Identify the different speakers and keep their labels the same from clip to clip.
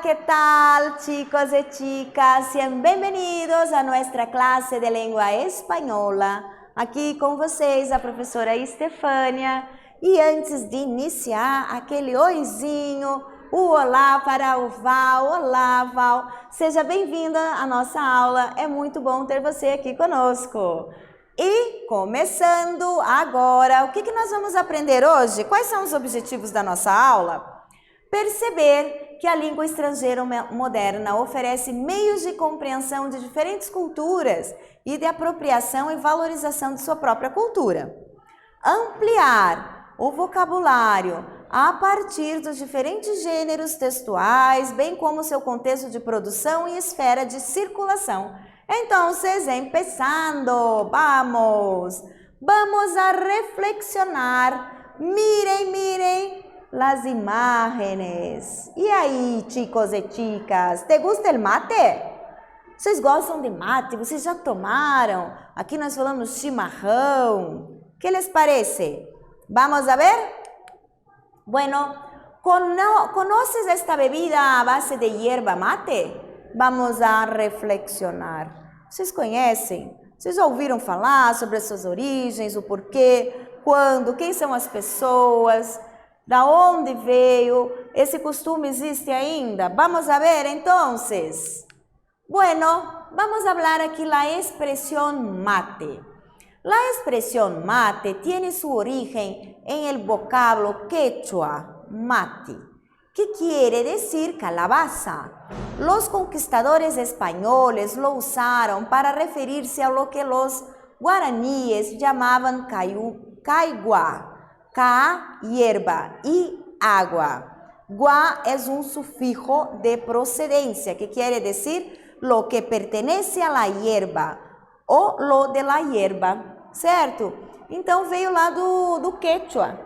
Speaker 1: ¿qué tal, chicos y chicas? Sean bienvenidos a nuestra clase de língua espanhola. Aqui com vocês a professora Estefânia. E antes de iniciar, aquele oizinho, o olá para o Val. Olá, Val. Seja bem-vinda à nossa aula. É muito bom ter você aqui conosco. E começando agora, o que nós vamos aprender hoje? Quais são os objetivos da nossa aula? Perceber que a língua estrangeira moderna oferece meios de compreensão de diferentes culturas e de apropriação e valorização de sua própria cultura. Ampliar o vocabulário a partir dos diferentes gêneros textuais, bem como seu contexto de produção e esfera de circulação. Entonces, empezando, vamos a reflexionar. Miren las imágenes. E aí, chicos e chicas, te gusta el mate? Vocês gostam de mate? Vocês já tomaram? Aqui nós falamos chimarrão. ¿Qué les parece? Vamos a ver? Bueno, ¿conoces esta bebida a base de hierba mate? Vamos a reflexionar. Vocês conhecem? Vocês já ouviram falar sobre as suas origens, o porquê, quando, quem são as pessoas, da onde veio? Esse costume existe ainda? Vamos a ver, entonces. Bueno, vamos a hablar aquí la expresión mate. La expresión mate tiene su origen en el vocablo quechua, mate, que quiere decir calabaza. Los conquistadores españoles lo usaron para referirse a lo que los guaraníes llamaban caigua, ca, hierba, y agua. Gua es un sufijo de procedencia, que quiere decir lo que pertenece a la hierba, ou lo de la hierba, certo? Então veio lá do quechua,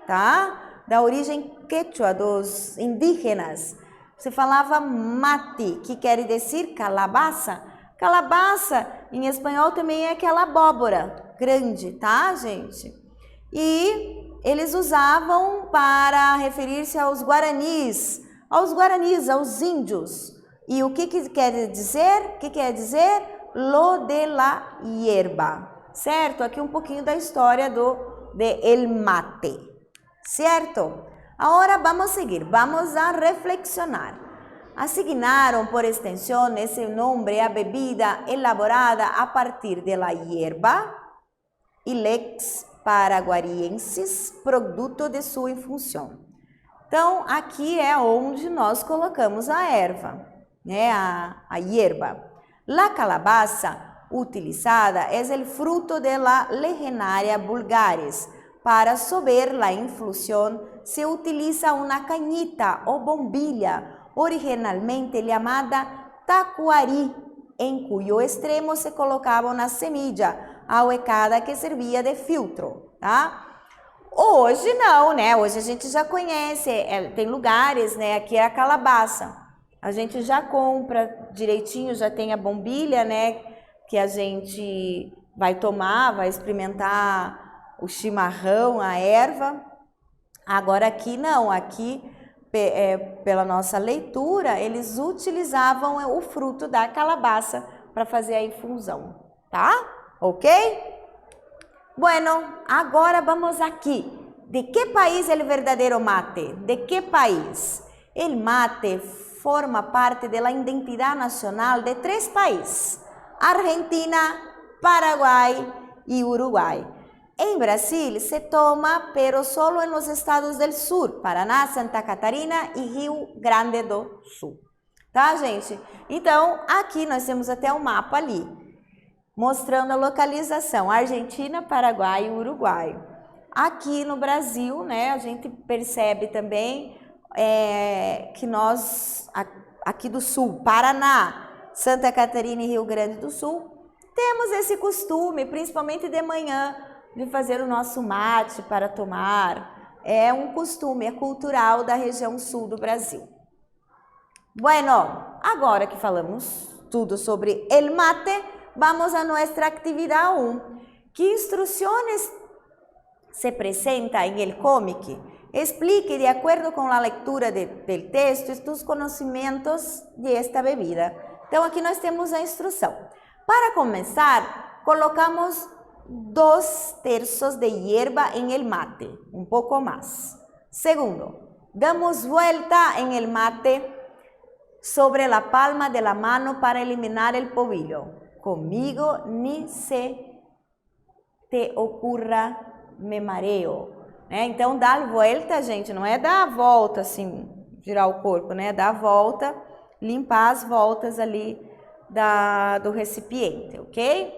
Speaker 1: tá? Da origem quechua, dos indígenas. Você falava mate, que quer dizer calabaça. Calabaça, em espanhol, também é aquela abóbora grande, tá, gente? E eles usavam para referir-se aos guaranis, aos índios. E o que quer dizer? O que quer dizer? Lo de la hierba, certo? Aqui um pouquinho da história de el mate, certo? Agora vamos seguir, vamos a reflexionar. Asignaron por extensión ese nombre a bebida elaborada a partir de la hierba Ilex paraguariensis, produto de sua infunção. Então, aqui é onde nós colocamos a erva, né? A hierba. La calabaza utilizada es el fruto de la legenaria vulgaris. Para sober la infusión se utiliza una cañita o bombilla, originalmente llamada tacuari, en cuyo extremo se colocaba una semilla ahuecada que servia de filtro, tá? Hoje não, né? Hoje a gente já conhece, tem lugares, né? Aqui é a calabaça. A gente já compra direitinho, já tem a bombilha, né? Que a gente vai tomar, vai experimentar o chimarrão, a erva. Agora aqui não, aqui pela nossa leitura, eles utilizavam o fruto da calabaça para fazer a infusão, tá? Ok? Bueno, agora vamos aqui. ¿De que país é o verdadeiro mate? ¿De que país? El mate forma parte de la identidad nacional de 3 países, Argentina, Paraguay y Uruguay. En Brasil se toma, pero solo en los estados del sur, Paraná, Santa Catarina e Rio Grande do Sul. Tá, gente? Então, aqui nós temos até um mapa ali, mostrando a localização, Argentina, Paraguai e Uruguai. Aqui no Brasil, né, a gente percebe também que nós, aqui do sul, Paraná, Santa Catarina e Rio Grande do Sul, temos esse costume, principalmente de manhã, de fazer o nosso mate para tomar. É um costume, é cultural da região sul do Brasil. Bueno, agora que falamos tudo sobre el mate, vamos a nuestra actividad 1. ¿Qué instrucciones se presenta en el cómic? explique de acordo com a leitura do texto os conhecimentos de esta bebida. Então, aqui nós temos a instrução. Para começar, colocamos 2/3 de hierba en el mate, un poco más. Segundo, damos vuelta en el mate sobre la palma de la mano para eliminar el polvillo. Conmigo ni se te ocurra, me mareo. Então, dar volta, gente, não é dar a volta assim, girar o corpo, né? Dar a volta, limpar as voltas ali do recipiente, ok?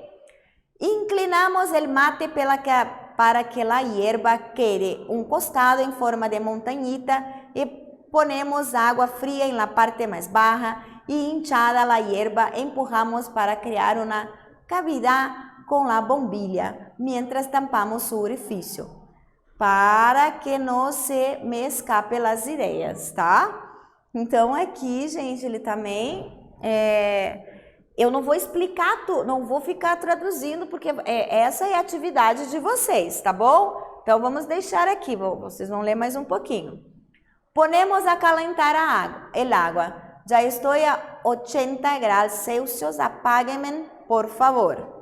Speaker 1: Inclinamos el mate para que la hierba quede un costado en forma de montañita y ponemos agua fría en la parte más baja y hinchada la hierba empujamos para crear una cavidad con la bombilla mientras tampamos su orificio. Para que não se me escape as ideias, tá? Então, aqui, gente, ele também, eu não vou explicar tudo, não vou ficar traduzindo, porque essa é a atividade de vocês, tá bom? Então, vamos deixar aqui, vocês vão ler mais um pouquinho. Ponemos a calentar el agua. Já estou a 80 graus Celsius, apáguenme, por favor.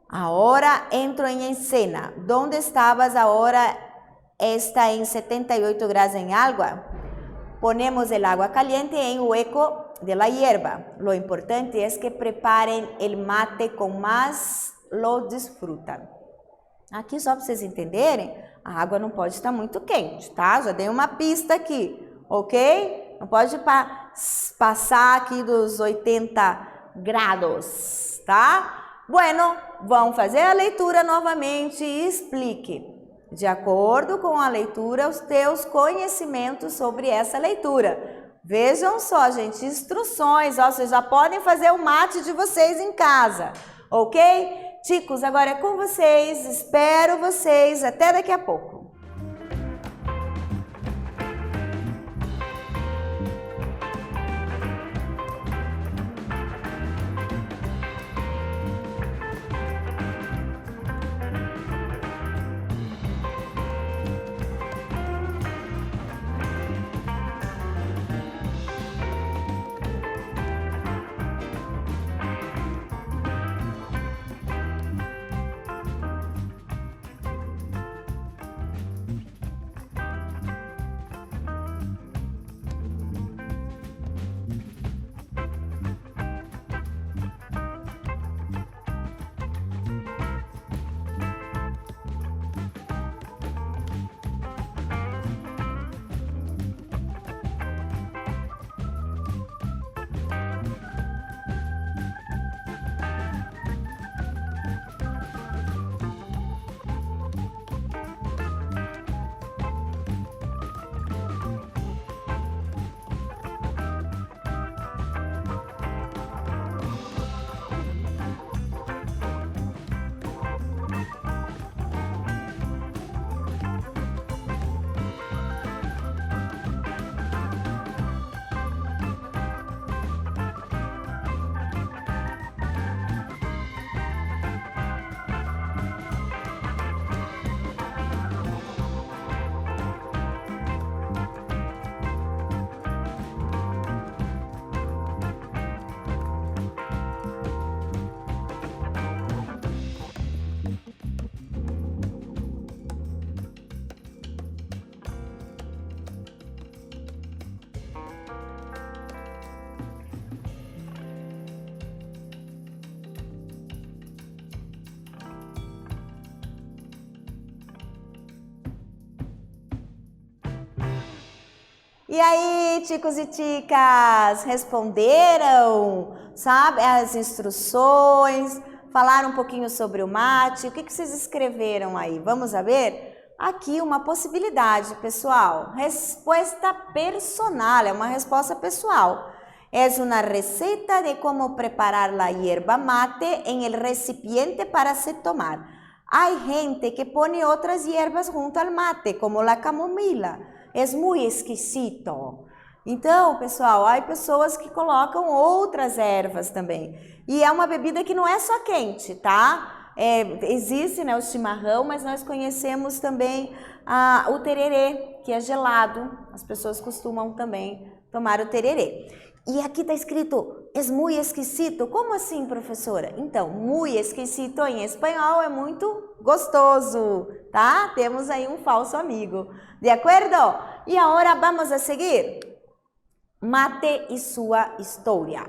Speaker 1: Ahora entro en escena. ¿Dónde estabas ahora? Está en 78 grados en agua. Ponemos el agua caliente en hueco de la hierba. Lo importante es que preparen el mate como más lo disfrutan. Aqui, só para vocês entenderem, a água não pode estar muito quente, tá? Já dei uma pista aqui, ok? Não pode passar aqui dos 80 graus, tá? Bueno, vamos fazer a leitura novamente e explique, de acordo com a leitura, os teus conhecimentos sobre essa leitura. Vejam só, gente, instruções, ó, vocês já podem fazer o mate de vocês em casa, ok? Chicos, agora é com vocês, espero vocês, até daqui a pouco. E aí, chicos e chicas, responderam, sabe, as instruções, falaram um pouquinho sobre o mate, o que vocês escreveram aí? Vamos ver? Aqui uma possibilidade, pessoal, resposta personal, é uma resposta pessoal. É uma receita de como preparar la hierba mate en el recipiente para se tomar. Hay gente que pone otras hierbas junto al mate, como la camomila. É muito esquisito. Então, pessoal, há pessoas que colocam outras ervas também. E é uma bebida que não é só quente, tá? Existe, né, o chimarrão, mas nós conhecemos também o tererê, que é gelado. As pessoas costumam também tomar o tererê. E aqui está escrito, é muito esquisito. Como assim, professora? Então, muito esquisito em espanhol é muito gostoso, tá? Temos aí um falso amigo. De acordo? E agora vamos a seguir. Mate y su historia.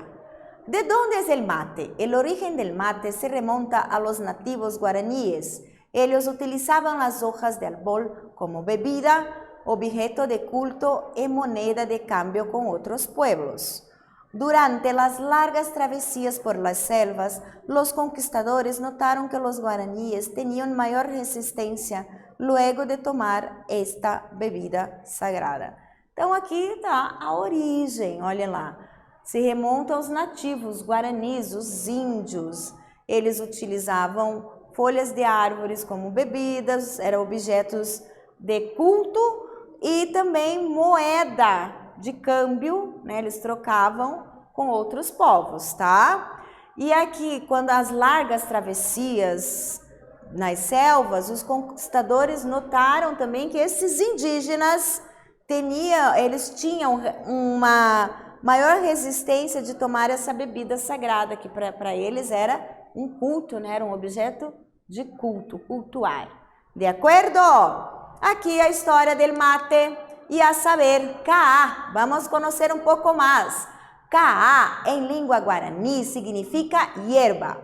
Speaker 1: ¿De dónde es el mate? El origen del mate se remonta a los nativos guaraníes. Ellos utilizaban las hojas de árbol como bebida, objeto de culto y moneda de cambio con otros pueblos. Durante las largas travesías por las selvas, los conquistadores notaron que los guaraníes tenían mayor resistencia luego de tomar esta bebida sagrada. Então aqui está a origem, olha lá, se remonta aos nativos guaranis, os índios. Eles utilizavam folhas de árvores como bebidas, eram objetos de culto e também moeda de câmbio, né? Eles trocavam com outros povos, tá? E aqui, quando as largas travessias nas selvas, os conquistadores notaram também que esses indígenas eles tinham uma maior resistência de tomar essa bebida sagrada, que para eles era um culto, né? Era um objeto de culto, cultuar. De acordo? Aqui a história del mate e a saber, Ka'a. Vamos conhecer um pouco mais. Ka'a em língua guaraní significa hierba,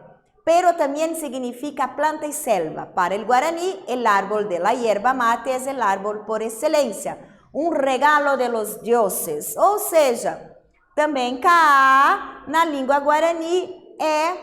Speaker 1: pero también significa planta y selva. Para el guaraní, el árbol de la hierba mate es el árbol por excelencia. Um regalo de los dioses, ou seja, também Ka'a na língua guarani é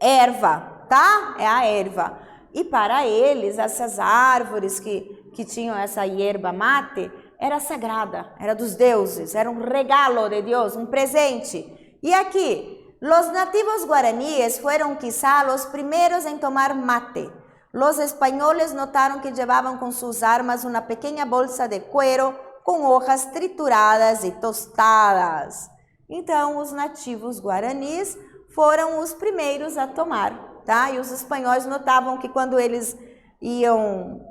Speaker 1: erva, tá? É a erva. E para eles, essas árvores que tinham essa hierba mate, era sagrada, era dos deuses, era um regalo de Deus, um presente. E aqui, los nativos guaraníes fueron quizá los primeros en tomar mate. Los españoles notaron que llevaban con sus armas una pequeña bolsa de cuero com hojas trituradas e tostadas. Então, os nativos guaranis foram os primeiros a tomar, tá? E os espanhóis notavam que quando eles iam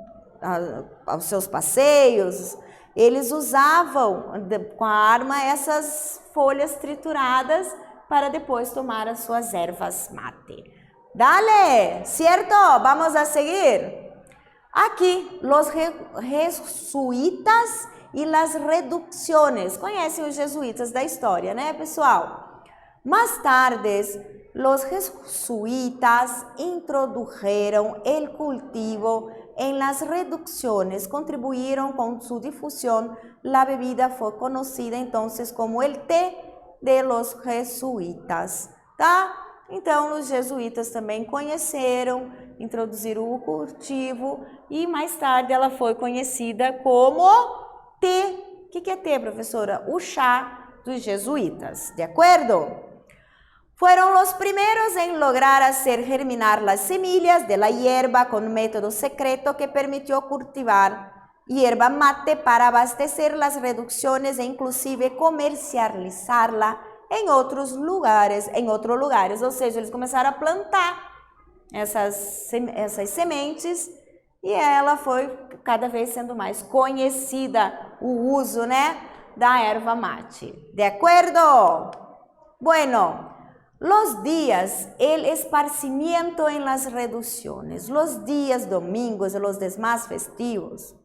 Speaker 1: aos seus passeios, eles usavam com a arma essas folhas trituradas para depois tomar as suas ervas mate. Dale, ¿cierto? Vamos a seguir. Aqui, los jesuítas e las reducciones. Conhecem os jesuítas da história, né, pessoal? Mais tarde, los jesuítas introdujeron el cultivo en las reducciones, contribuyeron con su difusión. La bebida fue conocida entonces como el té de los jesuítas, tá? Então, os jesuítas também conheceram, introduziram o cultivo e mais tarde ela foi conhecida como té. O que é té, professora? O chá dos jesuítas, de acordo? Fueron los primeros en lograr hacer germinar las semillas de la hierba con método secreto que permitió cultivar hierba mate para abastecer las reducciones e inclusive comercializarla em outros lugares, ou seja, eles começaram a plantar essas sementes e ela foi cada vez sendo mais conhecida, o uso, né, da erva mate. De acordo? Bueno, los días, el esparcimiento en las reducciones, los días domingos, los demás festivos,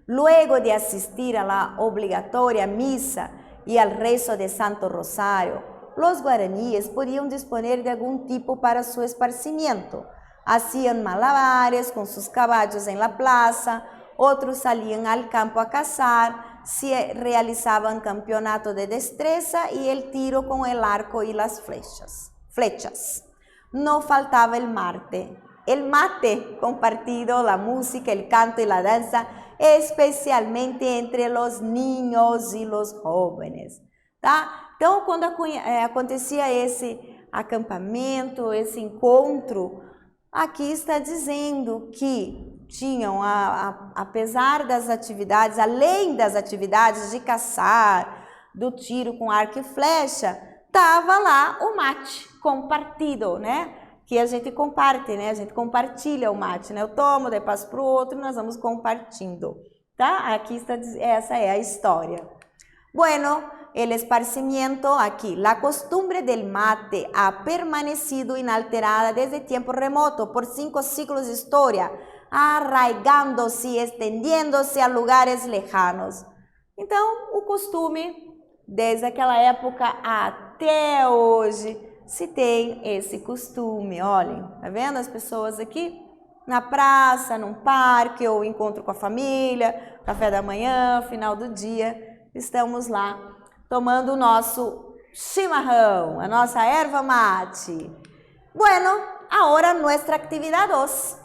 Speaker 1: luego de asistir a la obligatoria misa y al rezo de Santo Rosario, los guaraníes podían disponer de algún tipo para su esparcimiento. Hacían malabares con sus caballos en la plaza, otros salían al campo a cazar, se realizaban campeonato de destreza y el tiro con el arco y las flechas. No faltaba el mate compartido, la música, el canto y la danza, especialmente entre los niños e los jóvenes, tá? Então, quando acontecia esse acampamento, esse encontro, aqui está dizendo que tinham, apesar das atividades, além das atividades de caçar, do tiro com arco e flecha, estava lá o mate compartido, né? que a gente comparte, né? A gente compartilha o mate, né? Eu tomo, daí passo para o outro e nós vamos compartindo, tá? Aqui está, essa é a história. Bueno, el esparcimiento aquí. La costumbre del mate ha permanecido inalterada desde tiempo remoto por 5 siglos de historia, arraigándose e estendiendo-se a lugares lejanos. Então, o costume, desde aquela época até hoje, se tem esse costume. Olhem, tá vendo as pessoas aqui? Na praça, num parque, ou encontro com a família, café da manhã, final do dia, estamos lá tomando o nosso chimarrão, a nossa erva mate. Bueno, ahora nuestra actividad 2.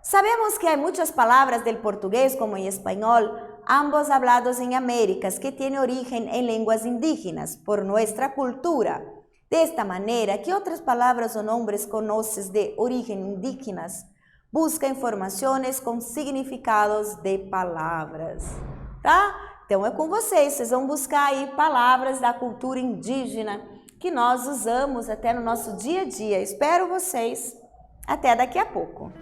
Speaker 1: Sabemos que hay muchas palabras del portugués como en español, ambos hablados en Américas, que tienen origen en lenguas indígenas por nuestra cultura. De esta manera, ¿qué otras palabras o nombres conoces de origen indígenas? Busca informações com significados de palavras, tá? Então é com vocês, vocês vão buscar aí palavras da cultura indígena que nós usamos até no nosso dia a dia. Espero vocês. Até daqui a pouco.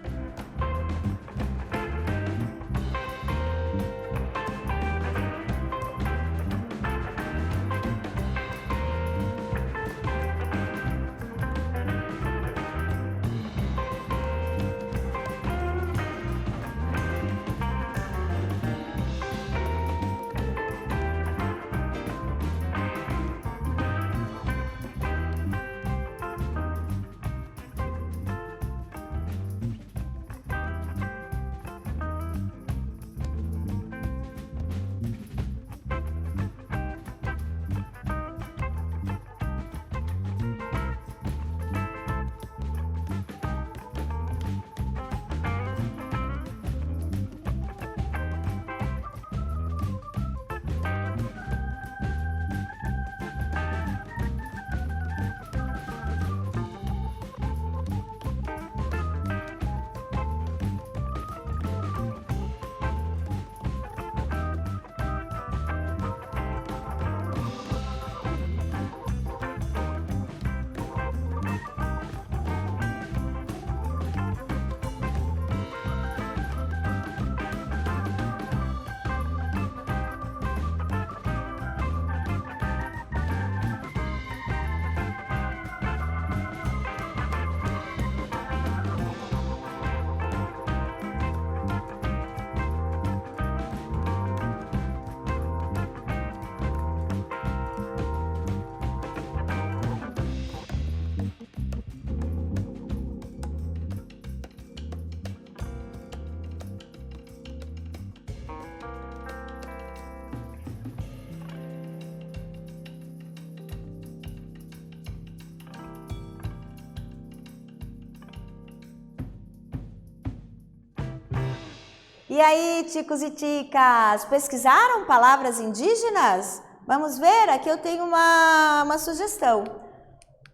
Speaker 1: E aí, ticos e ticas, pesquisaram palavras indígenas? Vamos ver, aqui eu tenho uma sugestão.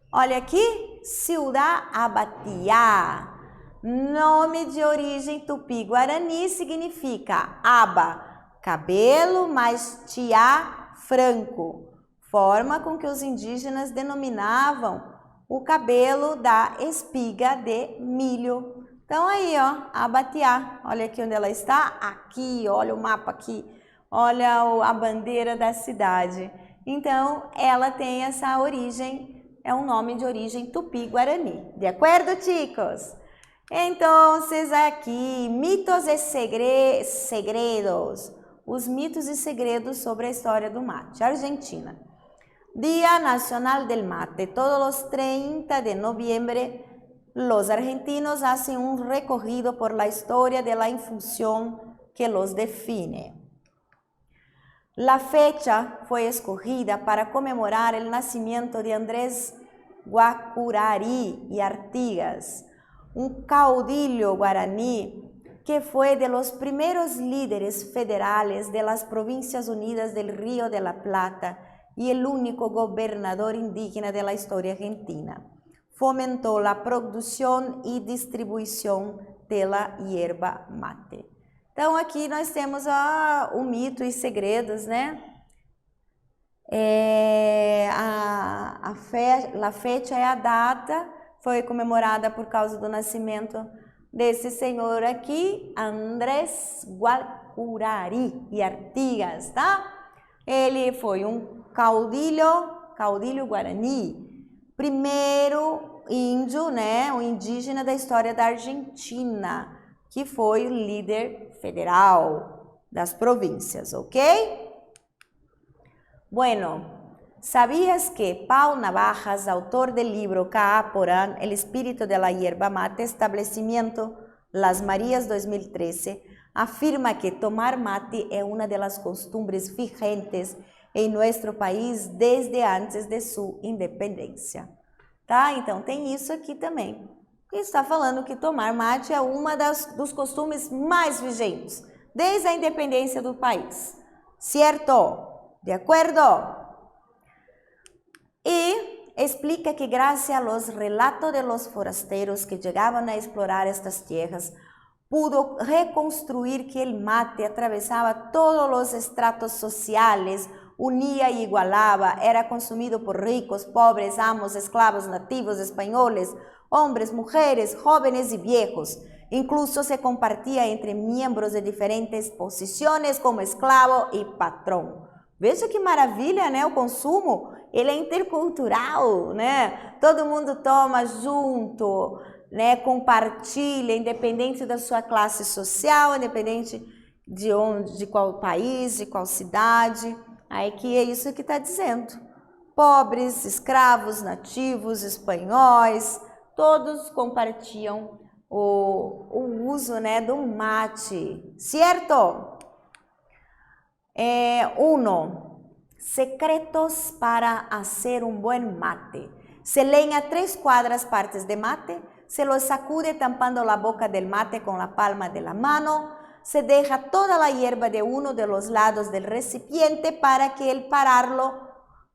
Speaker 1: Olha aqui, Ciudad Abatiá. Nome de origem tupi-guarani significa aba, cabelo, mais tiá, franco. Forma com que os indígenas denominavam o cabelo da espiga de milho. Então aí, ó, Abatiá, olha aqui onde ela está, aqui, olha o mapa aqui, olha a bandeira da cidade. Então, ela tem essa origem, é um nome de origem tupi-guarani. De acordo, chicos? Então, aqui, mitos e segredos, os mitos e segredos sobre a história do mate. Argentina. Día Nacional del Mate, todos los 30 de noviembre, los argentinos hacen un recorrido por la historia de la infusión que los define. La fecha fue escogida para conmemorar el nacimiento de Andrés Guacurari y Artigas, un caudillo guaraní que fue de los primeros líderes federales de las Provincias Unidas del Río de la Plata y el único gobernador indígena de la historia argentina. Fomentou a produção e distribuição da yerba mate. Então, aqui nós temos o mito e segredos, né? A fecha é a data, foi comemorada por causa do nascimento desse senhor aqui, Andrés Gualcurari e Artigas, tá? Ele foi um caudilho guarani, primeiro índio, né, um indígena da história da Argentina, que foi o líder federal das províncias, ok? Bueno, ¿sabías que Pau Navajas, autor del libro K.A. Porán, El espíritu de la hierba mate, establecimiento Las Marías 2013, afirma que tomar mate es una de las costumbres vigentes em nosso país desde antes de sua independência, tá? Então tem isso aqui também. Está falando que tomar mate é uma dos costumes mais vigentes desde a independência do país, certo? De acordo? E explica que graças a los relatos de los forasteros que chegavam a explorar estas tierras, pudo reconstruir que el mate atravessava todos los estratos sociales, unía y igualaba, era consumido por ricos, pobres, amos, esclavos, nativos, españoles, hombres, mujeres, jóvenes y viejos. Incluso se compartía entre miembros de diferentes posiciones como esclavo y patrón. Veja que maravilha, né? O consumo, ele é intercultural, né? Todo mundo toma junto, né? Compartilha, independente da sua classe social, independente de onde, de qual país, de qual cidade. Aí que é isso que está dizendo. Pobres, escravos, nativos, espanhóis, todos compartilham o uso, né, do mate, certo? Secretos para hacer un buen mate. Se leña 3 cuadras partes de mate, se lo sacude tampando la boca del mate con la palma de la mano, se deja toda la hierba de uno de los lados del recipiente para que el pararlo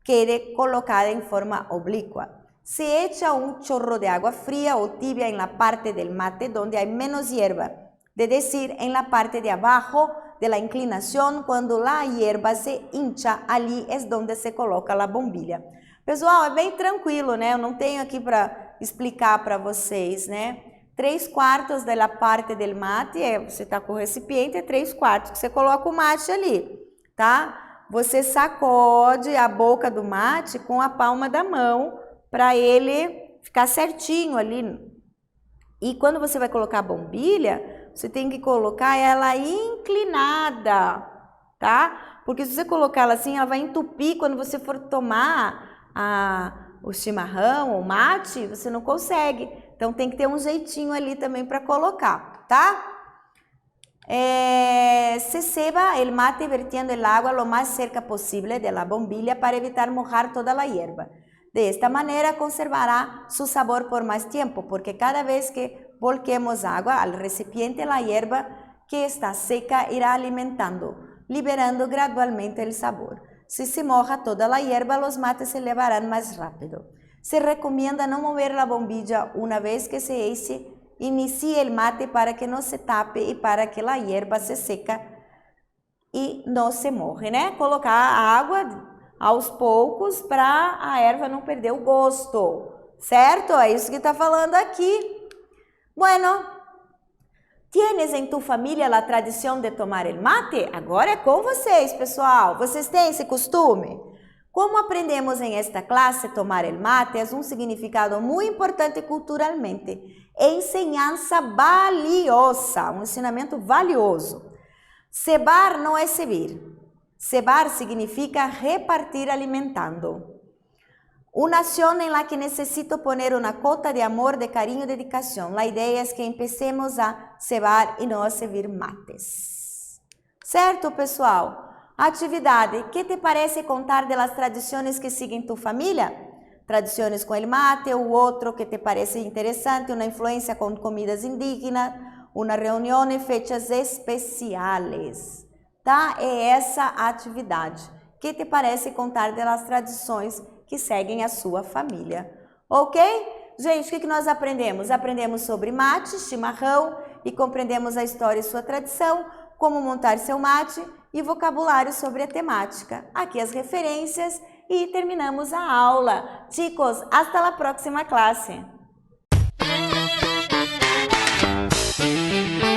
Speaker 1: quede colocada en forma oblicua. Se echa un chorro de agua fría o tibia en la parte del mate donde hay menos hierba, de decir, en la parte de abajo de la inclinación, cuando la hierba se hincha, ali é onde se coloca a bombilha. Pessoal, é bem tranquilo, né? Eu não tenho aqui para explicar para vocês, né? 3/4 da parte del mate, você está com o recipiente, é 3/4 que você coloca o mate ali, tá? Você sacode a boca do mate com a palma da mão para ele ficar certinho ali. E quando você vai colocar a bombilha, você tem que colocar ela inclinada, tá? Porque se você colocar ela assim, ela vai entupir. Quando você for tomar o chimarrão, o mate, você não consegue. Então tem que ter um jeitinho ali também para colocar, tá? Se ceba el mate vertiendo el agua lo más cerca posible de la bombilla para evitar mojar toda la hierba. De esta manera conservará su sabor por más tiempo, porque cada vez que volquemos agua al recipiente, la hierba que está seca irá alimentando, liberando gradualmente el sabor. Si se moja toda la hierba, los mates se elevarán más rápido. Se recomienda no mover la bombilla una vez que se inicie el mate para que no se tape y para que la hierba se seca e não se moje, né? Colocar a água aos poucos para a erva não perder o gosto, certo? É isso que está falando aqui. Bueno, ¿tienes en tu familia la tradición de tomar el mate? Agora é com vocês, pessoal. Vocês têm esse costume? Como aprendemos en esta clase, tomar el mate es un significado muy importante culturalmente. Enseñanza valiosa, un ensinamento valioso. Cebar no es servir. Cebar significa repartir alimentando. Una acción en la que necesito poner una cota de amor, de cariño y dedicación. La idea es que empecemos a cebar y no a servir mates. Certo, pessoal? Atividade. ¿Qué te parece contar de las tradiciones que siguen tu familia? Tradiciones con el mate u otro que te parece interesante, una influencia con comidas indígenas, una reunión y fechas especiales. Tá? É essa atividade. Que te parece contar das tradições que seguem a sua família? Ok? Gente, o que nós aprendemos? Aprendemos sobre mate, chimarrão e compreendemos a história e sua tradição, como montar seu mate e vocabulário sobre a temática. Aqui as referências e terminamos a aula. Chicos, hasta la próxima clase.
Speaker 2: Música